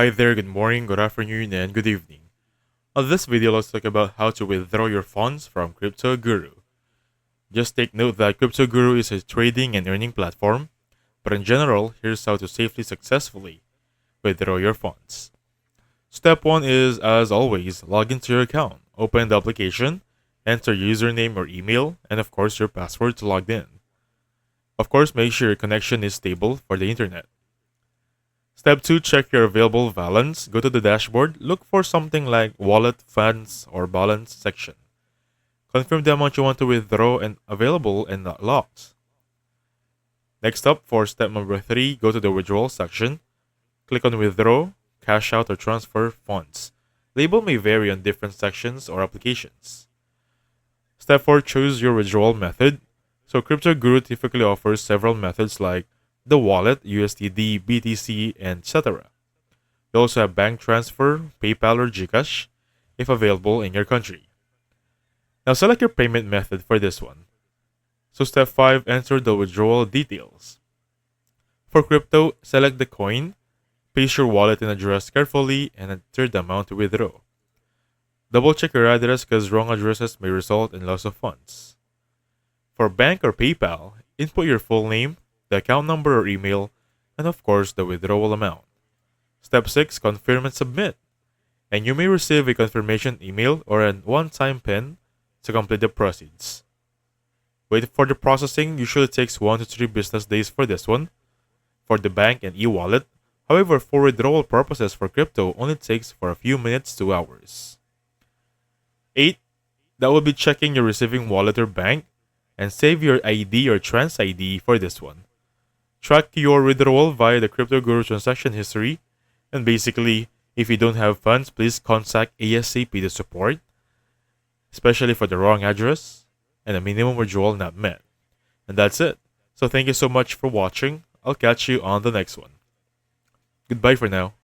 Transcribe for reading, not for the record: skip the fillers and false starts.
Hi there, good morning, good afternoon, and good evening. On this video, let's talk about how to withdraw your funds from CryptoGuru. Just take note that CryptoGuru is a trading and earning platform, but in general, here's how to safely, successfully withdraw your funds. Step 1 is, as always, log into your account, open the application, enter username or email, and of course your password to log in. Of course, make sure your connection is stable for the internet. Step 2, check your available balance. Go to the dashboard, look for something like wallet, funds, or balance section. Confirm the amount you want to withdraw and available and not locked. Next up, for step number 3, go to the withdrawal section. Click on withdraw, cash out, or transfer funds. Label may vary on different sections or applications. Step 4, choose your withdrawal method. So CryptoGuru typically offers several methods like the wallet, USDD, BTC, and etc. You also have bank transfer, PayPal, or GCash if available in your country. Now select your payment method for this one. So step 5, enter the withdrawal details. For crypto, select the coin, paste your wallet and address carefully, and enter the amount to withdraw. Double check your address because wrong addresses may result in loss of funds. For bank or PayPal, input your full name, the account number or email, and of course the withdrawal amount. Step 6, confirm and submit. And you may receive a confirmation email or a one-time PIN to complete the proceeds. Wait for the processing usually takes 1 to 3 business days for this one. For the bank and e-wallet, however, for withdrawal purposes for crypto only takes for a few minutes to hours. 8, that will be checking your receiving wallet or bank and save your ID or trans ID for this one. Track your withdrawal via the CryptoGuru transaction history, and basically, if you don't have funds, please contact ASAP the support, especially for the wrong address and a minimum withdrawal not met. And that's it. So thank you so much for watching. I'll catch you on the next one. Goodbye for now.